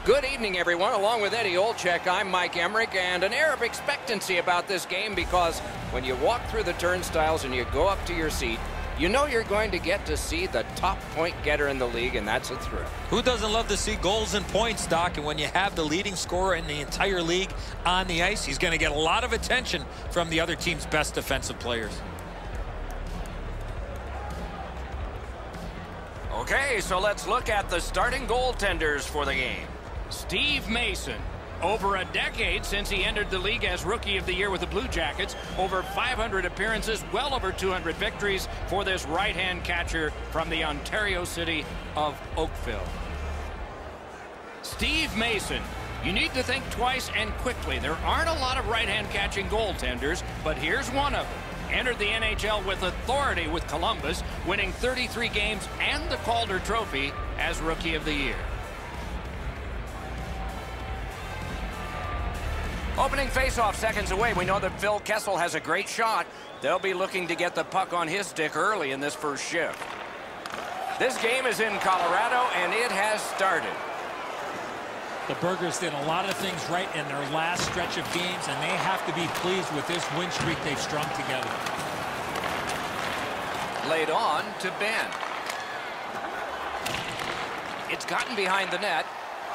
Good evening, everyone. Along with Eddie Olczyk, I'm Mike Emmerich, and an air of expectancy about this game because when you walk through the turnstiles and you go up to your seat, you know you're going to get to see the top point getter in the league, and that's a thrill. Who doesn't love to see goals and points, Doc? And when you have the leading scorer in the entire league on the ice, he's going to get a lot of attention from the other team's best defensive players. Okay, so let's look at the starting goaltenders for the game. Steve Mason. Over a decade since he entered the league as Rookie of the Year with the Blue Jackets. Over 500 appearances, well over 200 victories for this right-hand catcher from the Ontario city of Oakville. Steve Mason. You need to think twice and quickly. There aren't a lot of right-hand catching goaltenders, but here's one of them. Entered the NHL with authority with Columbus, winning 33 games and the Calder Trophy as Rookie of the Year. Opening faceoff seconds away. We know that Phil Kessel has a great shot. They'll be looking to get the puck on his stick early in this first shift. This game is in Colorado, and it has started. The Burghers did a lot of things right in their last stretch of games, and they have to be pleased with this win streak they've strung together. Laid on to Ben. It's gotten behind the net.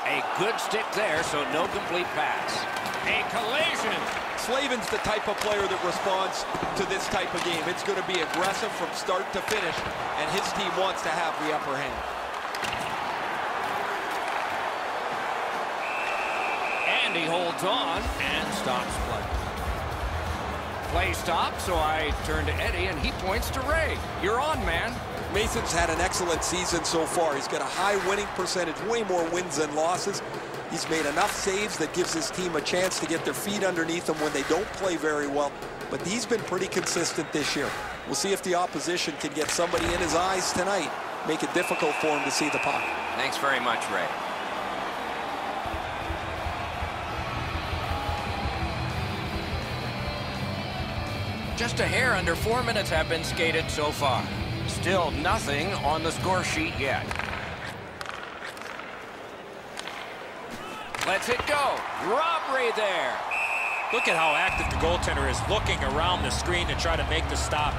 A good stick there, so no complete pass. A collision. Slavin's the type of player that responds to this type of game. It's going to be aggressive from start to finish, and his team wants to have the upper hand. And he holds on and stops play. Play stops, so I turn to Eddie, and he points to Ray. You're on, man. Mason's had an excellent season so far. He's got a high winning percentage, way more wins than losses. He's made enough saves that gives his team a chance to get their feet underneath them when they don't play very well. But he's been pretty consistent this year. We'll see if the opposition can get somebody in his eyes tonight, make it difficult for him to see the puck. Thanks very much, Ray. Just a hair under 4 minutes have been skated so far. Still nothing on the score sheet yet. Let's it go. Robbery there. Look at how active the goaltender is, looking around the screen to try to make the stop.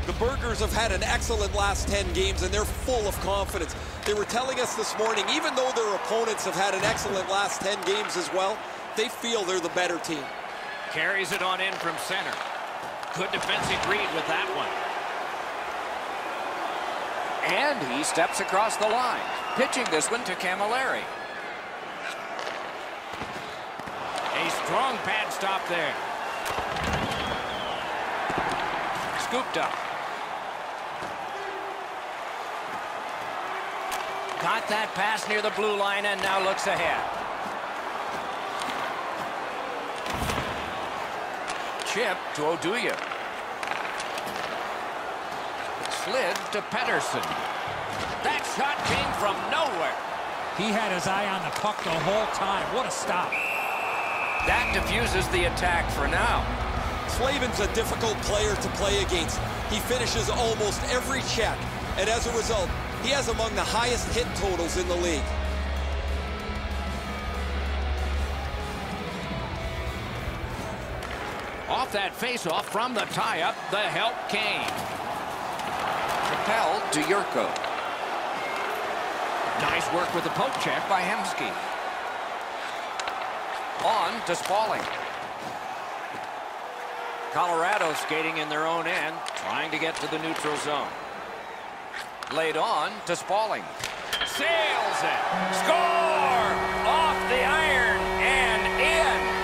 The Burghers have had an excellent last 10 games, and they're full of confidence. They were telling us this morning, even though their opponents have had an excellent last 10 games as well, they feel they're the better team. Carries it on in from center. Good defensive read with that one. And he steps across the line, pitching this one to Camilleri. A strong pad stop there. Scooped up. Got that pass near the blue line and now looks ahead. Chip to Oduya. Slid to Pedersen. That shot came from nowhere. He had his eye on the puck the whole time. What a stop. That diffuses the attack for now. Slavin's a difficult player to play against. He finishes almost every check, and as a result, he has among the highest hit totals in the league. Off that faceoff from the tie-up, the help came. Propelled to Yurko. Nice work with the poke check by Hemsky. On to Spaulding. Colorado skating in their own end, trying to get to the neutral zone. Laid on to Spaulding. Sails it. Score! Off the iron and in.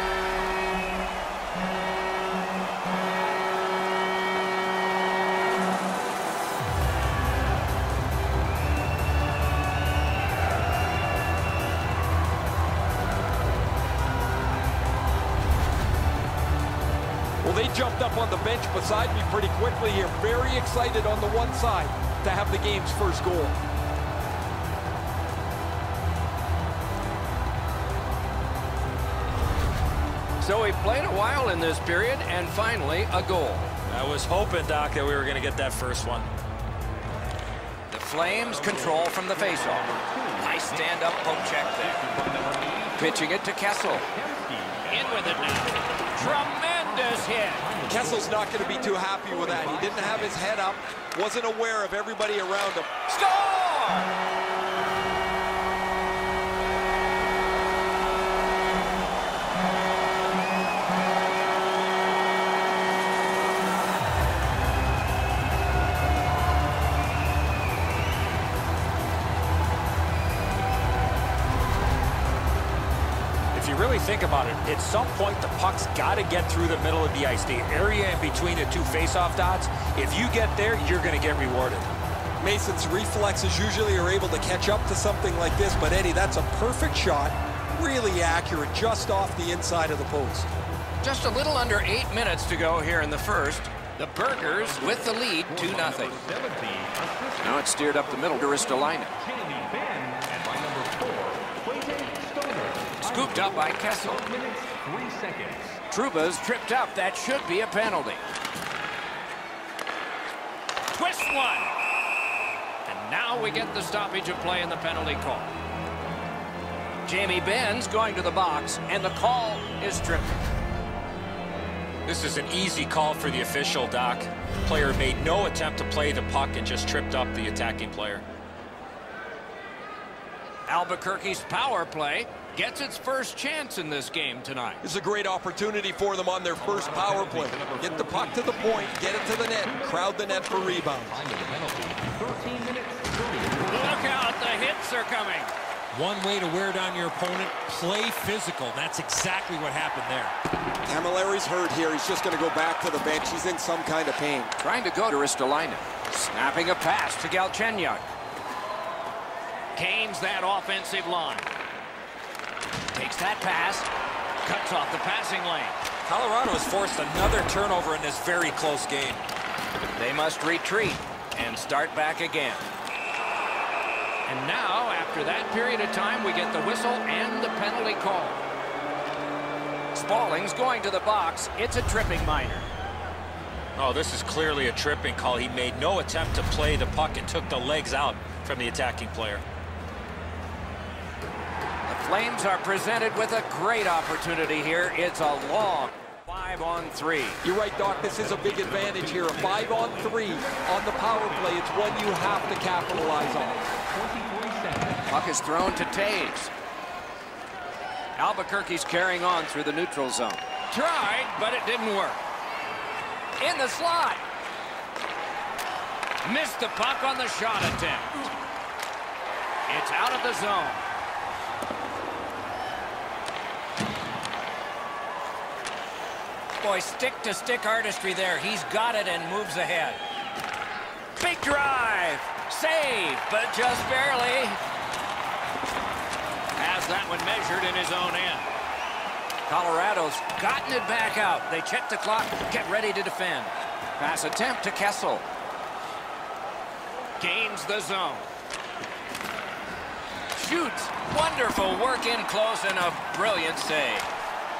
Well, they jumped up on the bench beside me pretty quickly here. Very excited on the one side to have the game's first goal. So we played a while in this period, and finally a goal. I was hoping, Doc, that we were going to get that first one. The Flames control from the faceoff. Nice stand-up poke check there. Pitching it to Kessel. In with it now. Tremendous hit. Kessel's not going to be too happy with that. He didn't have his head up, wasn't aware of everybody around him. Score! If you really think about it, at some point the puck's got to get through the middle of the ice, the area in between the two face-off dots. If you get there, you're going to get rewarded. Mason's reflexes usually are able to catch up to something like this, but Eddie, that's a perfect shot, really accurate, just off the inside of the post. Just a little under 8 minutes to go here in the first. The Burghers with the lead, 2-0. Now it's steered up the middle to Ristolainen. Scooped up by Kessel. Trouba's tripped up. That should be a penalty. Twist one. And now we get the stoppage of play in the penalty call. Jamie Benn's going to the box, and the call is tripping. This is an easy call for the official, Doc. Player made no attempt to play the puck and just tripped up the attacking player. Albuquerque's power play gets its first chance in this game tonight. It's a great opportunity for them on their first power play. Get the puck to the point, get it to the net, crowd the net for rebounds. Look out, the hits are coming. One way to wear down your opponent, play physical. That's exactly what happened there. Camilleri's hurt here. He's just going to go back to the bench. He's in some kind of pain. Trying to go to Ristolainen. Snapping a pass to Galchenyuk. Gains that offensive line. Takes that pass. Cuts off the passing lane. Colorado has forced another turnover in this very close game. They must retreat and start back again. And now, after that period of time, we get the whistle and the penalty call. Spalling's going to the box. It's a tripping minor. Oh, this is clearly a tripping call. He made no attempt to play the puck and took the legs out from the attacking player. The Flames are presented with a great opportunity here. It's a long 5-on-3. You're right, Doc. This is a big advantage here. A 5-on-3 on the power play. It's one you have to capitalize on. Puck is thrown to Taves. Albuquerque's carrying on through the neutral zone. Tried, but it didn't work. In the slot. Missed the puck on the shot attempt. It's out of the zone. Boy, stick-to-stick artistry there. He's got it and moves ahead. Big drive. Save, but just barely. Has that one measured in his own end. Colorado's gotten it back out. They check the clock, get ready to defend. Pass attempt to Kessel. Gains the zone. Shoots. Wonderful work in close and a brilliant save.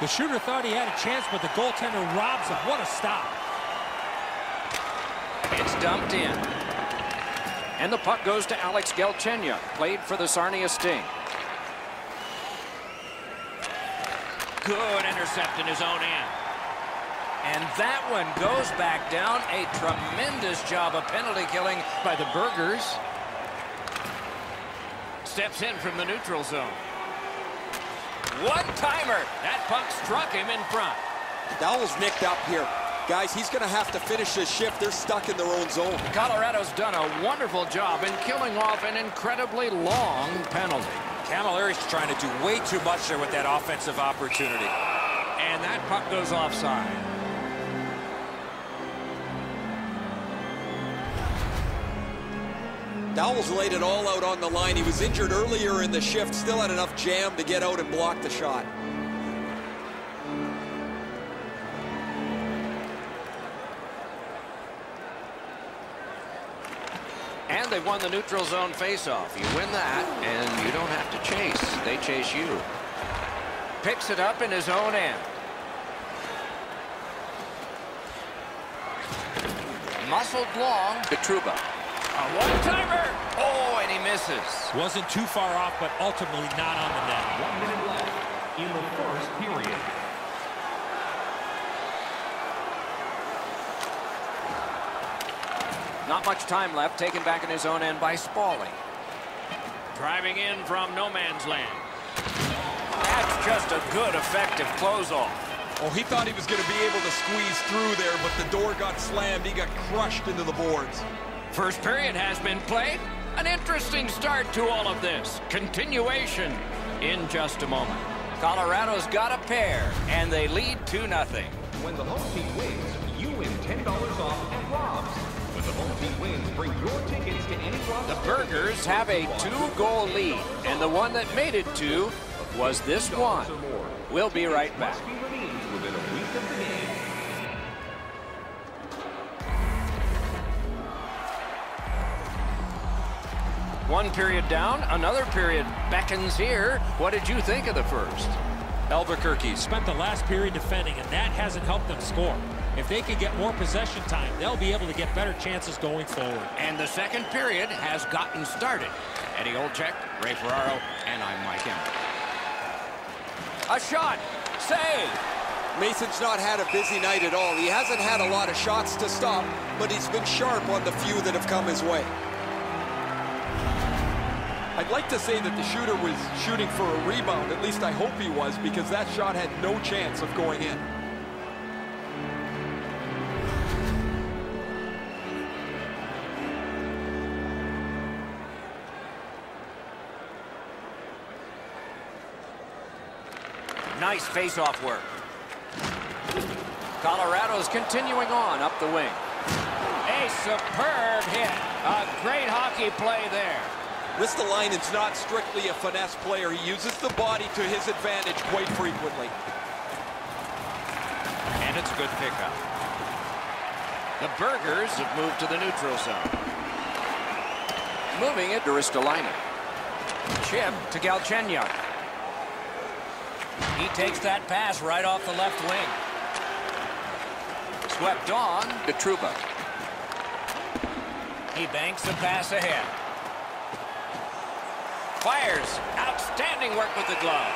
The shooter thought he had a chance, but the goaltender robs him. What a stop. It's dumped in. And the puck goes to Alex Galchenyuk, played for the Sarnia Sting. Good intercept in his own end. And that one goes back down. A tremendous job of penalty killing by the Burghers. Steps in from the neutral zone. One-timer. That puck struck him in front. Dowell's nicked up here. Guys, he's going to have to finish this shift. They're stuck in their own zone. Colorado's done a wonderful job in killing off an incredibly long penalty. Camilleri's trying to do way too much there with that offensive opportunity. And that puck goes offside. Dowell's laid it all out on the line. He was injured earlier in the shift, still had enough jam to get out and block the shot. And they won the neutral zone faceoff. You win that, and you don't have to chase. They chase you. Picks it up in his own end. Muscled long. Petruba. A one-timer. Oh, and he misses. Wasn't too far off, but ultimately not on the net. 1 minute left in the first period. Not much time left. Taken back in his own end by Spaulding. Driving in from no man's land. That's just a good, effective close-off. Oh, he thought he was going to be able to squeeze through there, but the door got slammed. He got crushed into the boards. First period has been played. An interesting start to all of this. Continuation in just a moment. Colorado's got a pair, and they lead 2-0. When the home team wins, you win $10 off at Rob's. When the home team wins, bring your tickets to any Rob's. The Burghers have a 2-goal lead, and the one that made it 2 was this one. We'll be right back. Must be redeemed within a week of the game. One period down, another period beckons here. What did you think of the first? Albuquerque spent the last period defending, and that hasn't helped them score. If they can get more possession time, they'll be able to get better chances going forward. And the second period has gotten started. Eddie Olczyk, Ray Ferraro, and I'm Mike Emmer. A shot. Save. Mason's not had a busy night at all. He hasn't had a lot of shots to stop, but he's been sharp on the few that have come his way. I'd like to say that the shooter was shooting for a rebound. At least I hope he was, because that shot had no chance of going in. Nice face-off work. Colorado's continuing on up the wing. A superb hit. A great hockey play there. Ristolainen's not strictly a finesse player. He uses the body to his advantage quite frequently. And it's a good pickup. The Burghers have moved to the neutral zone. Moving it to Ristolainen. Chip to Galchenyuk. He takes that pass right off the left wing. Swept on to Trouba. He banks the pass ahead. Fires. Outstanding work with the glove.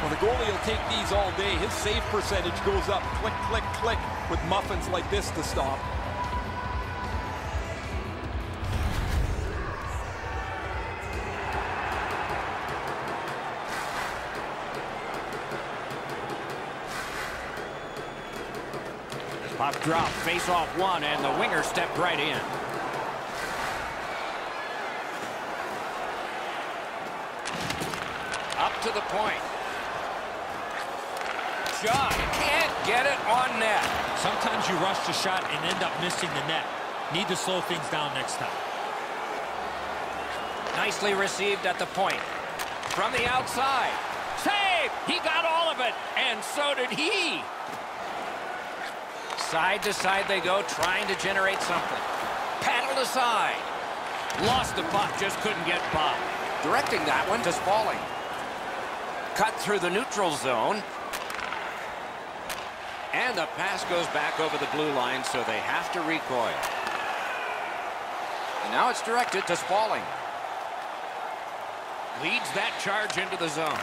Well, the goalie will take these all day. His save percentage goes up. Click, click, click with muffins like this to stop. Puck drop, face off one, and the winger stepped right in. Up to the point. Shot. Can't get it on net. Sometimes you rush the shot and end up missing the net. Need to slow things down next time. Nicely received at the point. From the outside. Save! He got all of it, and so did he. Side to side they go, trying to generate something. Paddled aside. Lost the puck, just couldn't get by. Directing that one to Spaulding. Cut through the neutral zone. And the pass goes back over the blue line, so they have to recoil. And now it's directed to Spaulding. Leads that charge into the zone.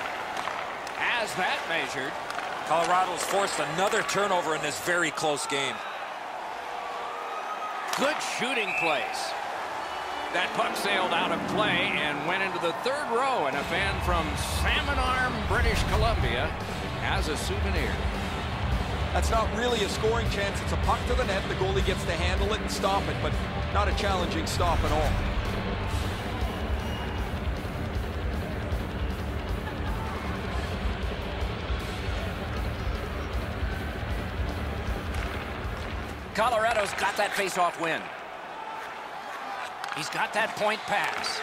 Has that measured. Colorado's forced another turnover in this very close game. Good shooting place. That puck sailed out of play and went into the third row, and a fan from Salmon Arm, British Columbia, has a souvenir. That's not really a scoring chance. It's a puck to the net. The goalie gets to handle it and stop it, but not a challenging stop at all. Colorado's got that face-off win. He's got that point pass.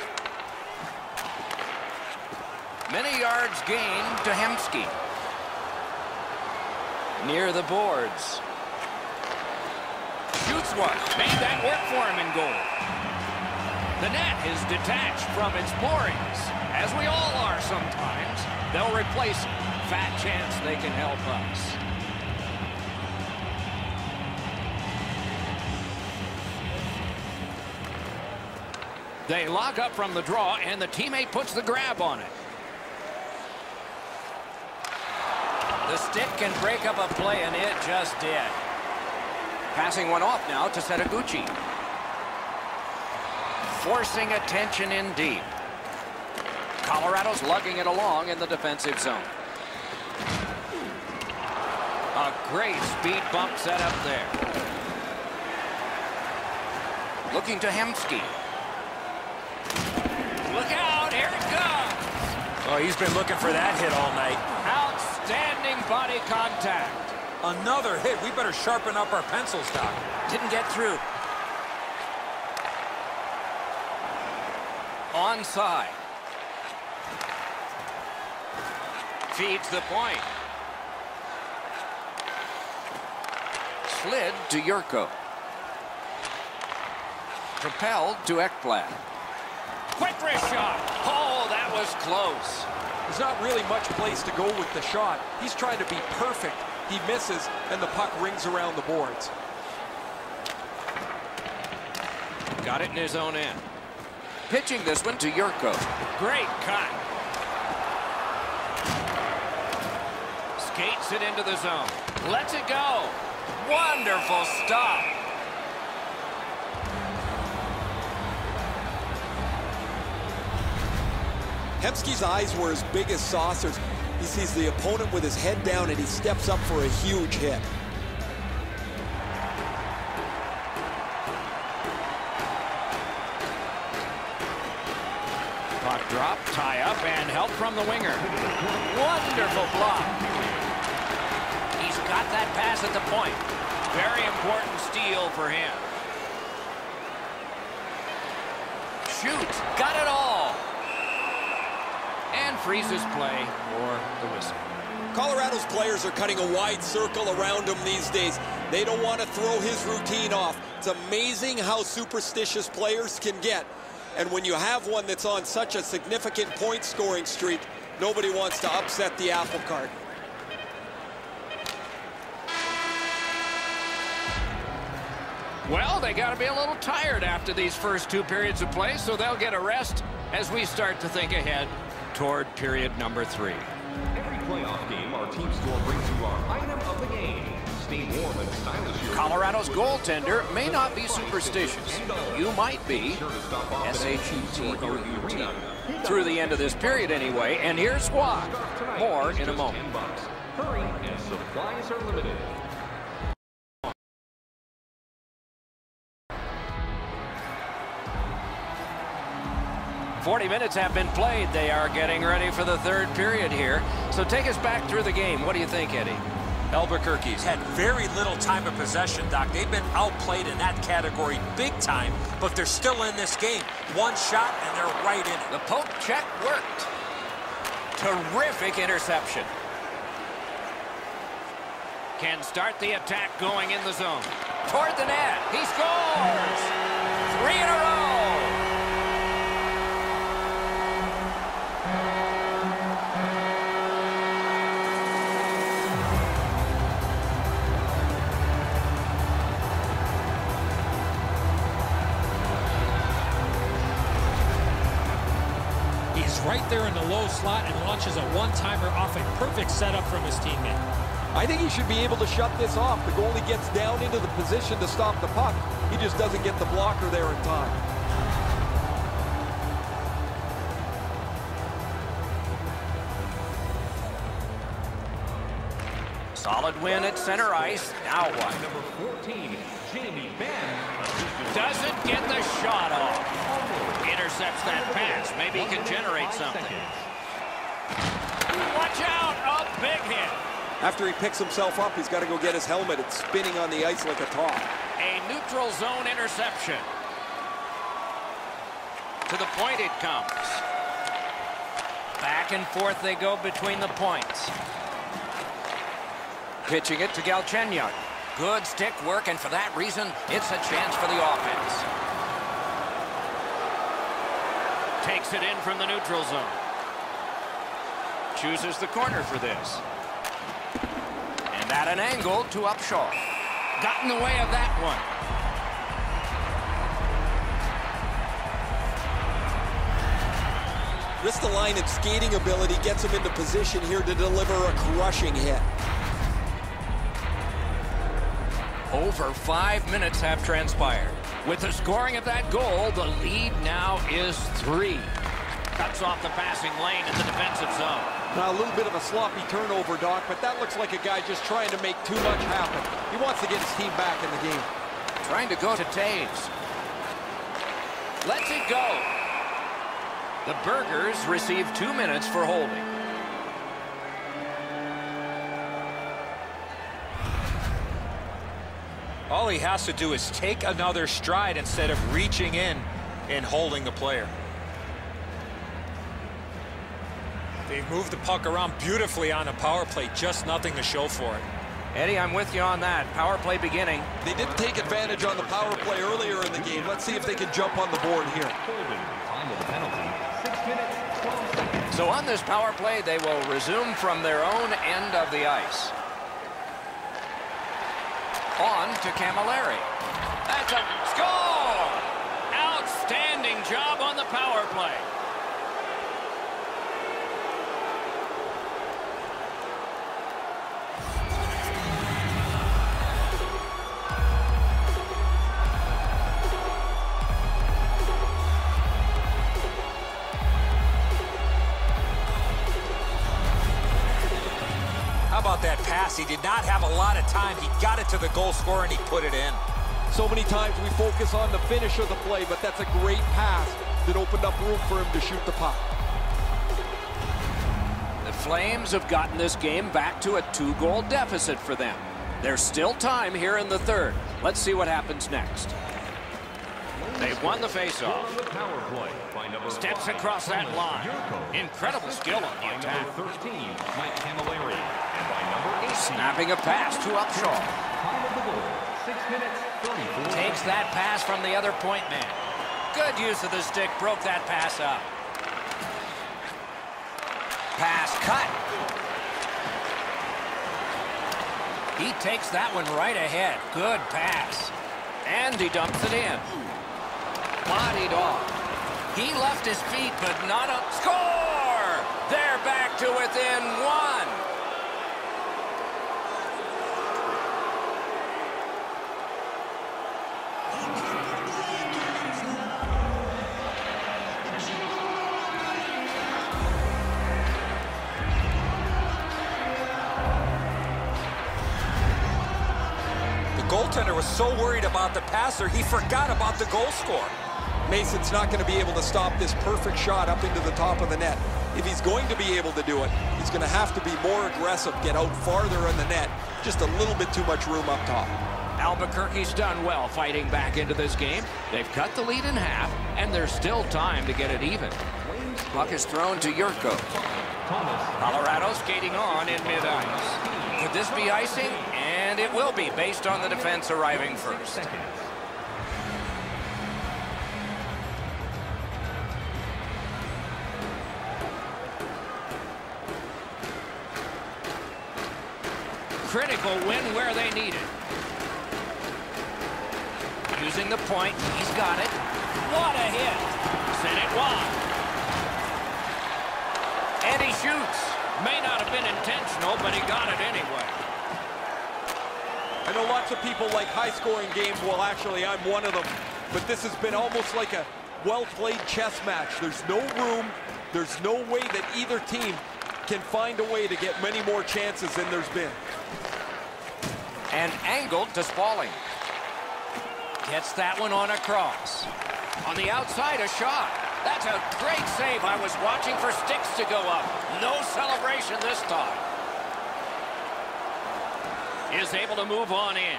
Many yards gained to Hemsky. Near the boards. Shoots one. Made that work for him in goal. The net is detached from its moorings, as we all are sometimes. They'll replace it. Fat chance they can help us. They lock up from the draw, and the teammate puts the grab on it. The stick can break up a play, and it just did. Passing one off now to Setaguchi. Forcing attention in deep. Colorado's lugging it along in the defensive zone. A great speed bump set up there. Looking to Hemsky. Look out, here it comes. Oh, he's been looking for that hit all night. Outstanding body contact. Another hit. We better sharpen up our pencils, Doc. Didn't get through. Onside. Feeds the point. Slid to Yurko. Propelled to Ekblad. Quick wrist shot. Oh, that was close. There's not really much place to go with the shot. He's trying to be perfect. He misses, and the puck rings around the boards. Got it in his own end. Pitching this one to Yurko. Great cut. Skates it into the zone. Lets it go. Wonderful stop. Hemsky's eyes were as big as saucers. He sees the opponent with his head down, and he steps up for a huge hit. Puck drop, tie up, and help from the winger. Wonderful block. He's got that pass at the point. Very important steal for him. Shoots. Got it all. And freezes play for the whistle. Colorado's players are cutting a wide circle around him these days. They don't want to throw his routine off. It's amazing how superstitious players can get. And when you have one that's on such a significant point-scoring streak, nobody wants to upset the apple cart. Well, they got to be a little tired after these first two periods of play, so they'll get a rest as we start to think ahead toward period number 3. Every playoff game, our team store brings you our item of the game. Stay warm and stylish. Colorado's goaltender may not be superstitious. You might be. S-H-U-T-O-U-T. Through the end of this period anyway, and here's why. More in a moment. Hurry, and supplies are limited. 40 minutes have been played. They are getting ready for the third period here. So take us back through the game. What do you think, Eddie? Albuquerque's had very little time of possession, Doc. They've been outplayed in that category big time, but they're still in this game. One shot, and they're right in it. The poke check worked. Terrific interception. Can start the attack going in the zone. Toward the net. He scores! 3 in a row. Right there in the low slot and launches a one-timer off a perfect setup from his teammate. I think he should be able to shut this off. The goalie gets down into the position to stop the puck. He just doesn't get the blocker there in time. Solid win at center ice. Now what? Number 14, Jamie Benn. Doesn't get the shot off. Intercepts that pass. Maybe he can generate something. Watch out! A big hit. After he picks himself up, he's got to go get his helmet. It's spinning on the ice like a top. A neutral zone interception. To the point it comes. Back and forth they go between the points. Pitching it to Galchenyuk. Good stick work, and for that reason, it's a chance for the offense. Takes it in from the neutral zone. Chooses the corner for this. And at an angle to Upshaw. Got in the way of that one. Line and skating ability gets him into position here to deliver a crushing hit. Over 5 minutes have transpired. With the scoring of that goal, the lead now is 3. Cuts off the passing lane in the defensive zone. Now a little bit of a sloppy turnover, Doc, but that looks like a guy just trying to make too much happen. He wants to get his team back in the game. Trying to go to Taves. Lets it go. The Burgers receive 2 minutes for holding. All he has to do is take another stride instead of reaching in and holding the player. They've moved the puck around beautifully on the power play, just nothing to show for it. Eddie, I'm with you on that. Power play beginning. They didn't take advantage on the power play earlier in the game. Let's see if they can jump on the board here. Time of the penalty, 6 minutes, 12 seconds. So on this power play, they will resume from their own end of the ice. On to Camilleri. That's a score! Outstanding job on the power play. How about that pass? He did not have a lot of time. He got it to the goal scorer and he put it in. So many times we focus on the finish of the play, but that's a great pass that opened up room for him to shoot the puck. The Flames have gotten this game back to a 2-goal deficit for them. There's still time here in the third. Let's see what happens next. They've won the faceoff. Steps across that line. Incredible skill on the attack. 13, Mike Camilleri. And by number 18, snapping a pass to Upshaw. time of the goal, 6 minutes, 34 Takes that pass from the other point man. Good use of the stick. Broke that pass up. Pass cut. He takes that one right ahead. Good pass. And he dumps it in. Bodied off. He left his feet, but not a score! They're back to within 1. The goaltender was so worried about the passer, he forgot about the goal scorer. Mason's not going to be able to stop this perfect shot up into the top of the net. If he's going to be able to do it, he's going to have to be more aggressive, get out farther in the net. Just a little bit too much room up top. Albuquerque's done well fighting back into this game. They've cut the lead in half, and there's still time to get it even. Puck is thrown to Yurko. Colorado skating on in mid-ice. Could this be icing? And it will be, based on the defense arriving first. Critical win where they need it. Using the point, he's got it. What a hit! Sent it wide. And he shoots. May not have been intentional, but he got it anyway. I know lots of people like high-scoring games. Well, actually, I'm one of them. But this has been almost like a well-played chess match. There's no room. There's no way that either team can find a way to get many more chances than there's been. And angled to Spaulding. Gets that one on a cross. On the outside, a shot. That's a great save. I was watching for sticks to go up. No celebration this time. Is able to move on in.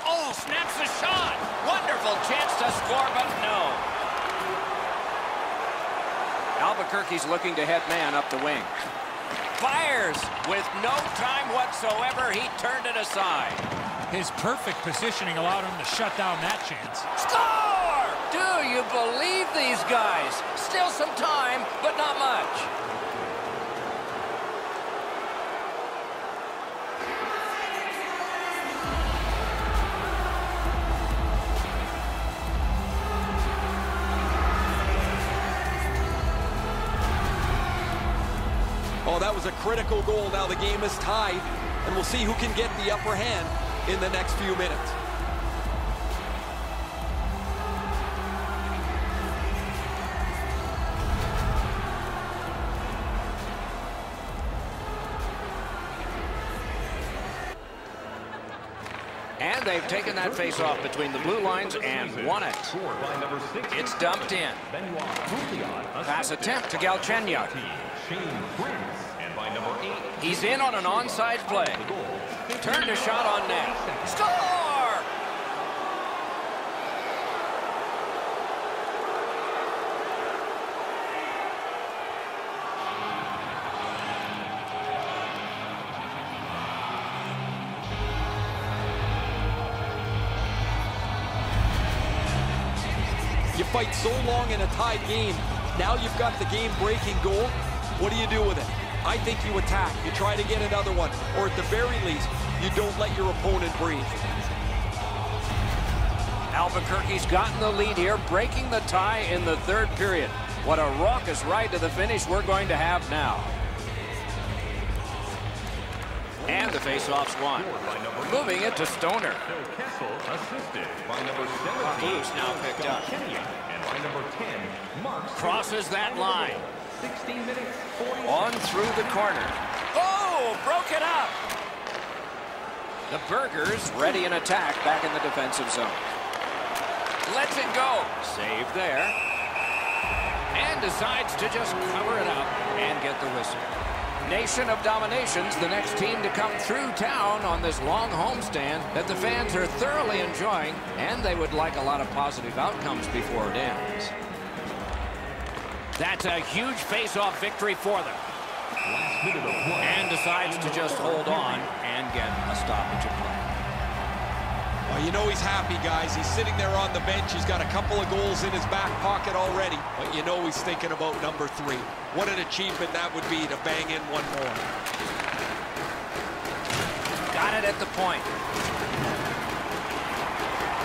Oh, snaps the shot. Wonderful chance to score, but no. Albuquerque's looking to head man up the wing. Fires with no time whatsoever. He turned it aside. His perfect positioning allowed him to shut down that chance. Score! Do you believe these guys? Still some time, but not much. Oh, that was a critical goal. Now the game is tied, and we'll see who can get the upper hand in the next few minutes. And they've taken that face-off between the blue lines and won it. It's dumped in. Pass attempt to Galchenyuk. He's in on an onside play. Turned a shot on net. Score! You fight so long in a tied game. Now you've got the game-breaking goal. What do you do with it? I think you attack. You try to get another one. Or at the very least, you don't let your opponent breathe. Albuquerque's gotten the lead here, breaking the tie in the third period. What a raucous ride to the finish we're going to have now. And the face-off's won. Moving it to Stoner. Loose now picked up. Crosses that line. On through the corner. Oh, broke it up. The Burghers ready in attack back in the defensive zone. Lets it go. Save there. And decides to just cover it up and get the whistle. Nation of Domination's the next team to come through town on this long homestand that the fans are thoroughly enjoying, and they would like a lot of positive outcomes before it ends. That's a huge face-off victory for them. And decides to just hold on and get a stoppage of play. Well, you know he's happy, guys. He's sitting there on the bench. He's got a couple of goals in his back pocket already. But you know he's thinking about number 3. What an achievement that would be to bang in one more. Got it at the point.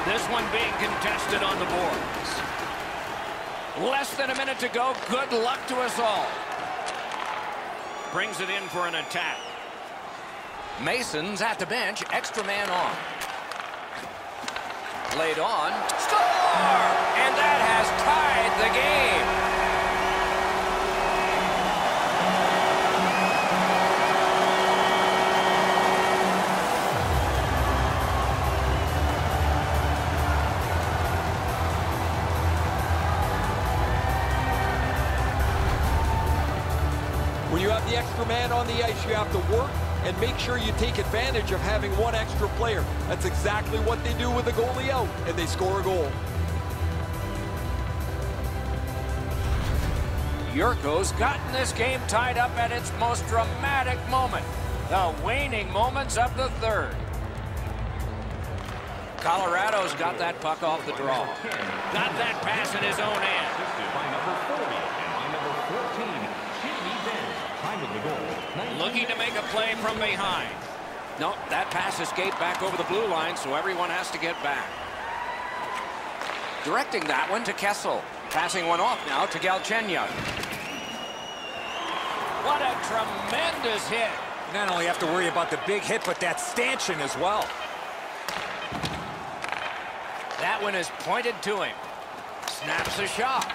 This one being contested on the boards. Less than a minute to go. Good luck to us all. Brings it in for an attack. Mason's at the bench. Extra man on. Laid on. Score! And that has tied the game. When you have the extra man on the ice, you have to work and make sure you take advantage of having one extra player. That's exactly what they do with the goalie out, and they score a goal. Yurko's gotten this game tied up at its most dramatic moment. The waning moments of the third. Colorado's got that puck off the draw. Got that pass in his own end. Looking to make a play from behind. Nope, that pass escaped back over the blue line, so everyone has to get back. Directing that one to Kessel. Passing one off now to Galchenyuk. What a tremendous hit. You not only have to worry about the big hit, but that stanchion as well. That one is pointed to him. Snaps a shot.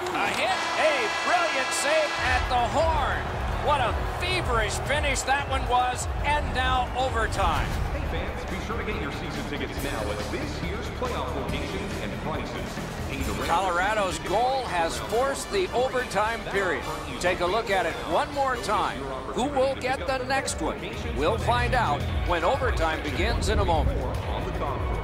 A hit. A brilliant save at the horn. What a feverish finish that one was, and now overtime. Hey fans, be sure to get your season tickets now at this year's playoff locations and prices. Colorado's goal has forced the overtime period. Take a look at it one more time. Who will get the next one? We'll find out when overtime begins in a moment. On the concourse.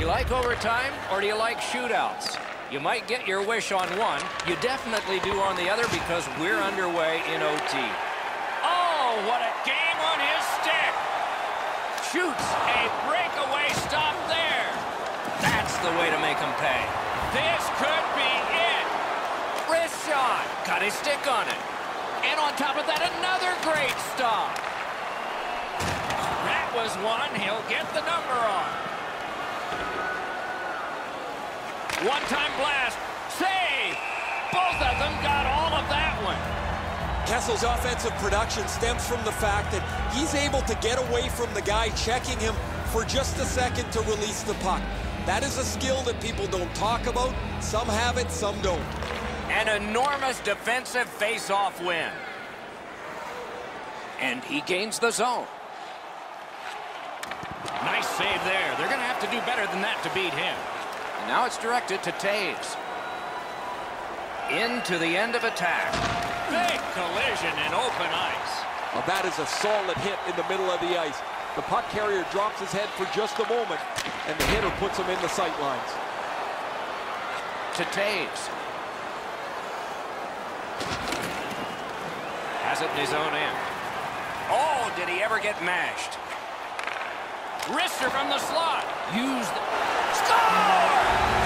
you like overtime or do you like shootouts? You might get your wish on one. You definitely do on the other because we're underway in OT. Oh, what a game on his stick. Shoots a breakaway stop there. That's the way to make him pay. This could be it. Wrist shot. Got his stick on it. And on top of that, another great stop. That was one. He'll get the number on. One-time blast. Save. Both of them got all of that one. Kessel's offensive production stems from the fact that he's able to get away from the guy checking him for just a second to release the puck. That is a skill that people don't talk about. Some have it, some don't. An enormous defensive face-off win. And he gains the zone. Nice save there. They're going to have to do better than that to beat him. And now it's directed to Taves. Into the end of attack. Big collision in open ice. Well, that is a solid hit in the middle of the ice. The puck carrier drops his head for just a moment, and the hitter puts him in the sight lines. To Taves. Has it in his own end. Oh, did he ever get mashed? Wrister from the slot. Use the... Score!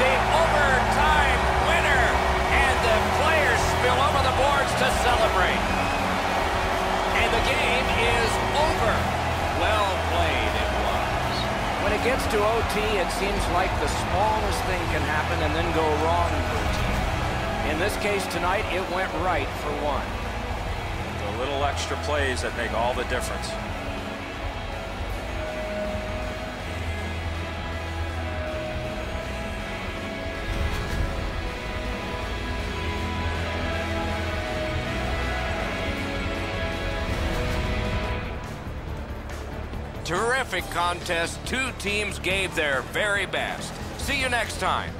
The overtime winner. And the players spill over the boards to celebrate. And the game is over. Well played it was. When it gets to OT, it seems like the smallest thing can happen and then go wrong for a team. In this case tonight, it went right for one. The little extra plays that make all the difference. Terrific contest. Two teams gave their very best. See you next time.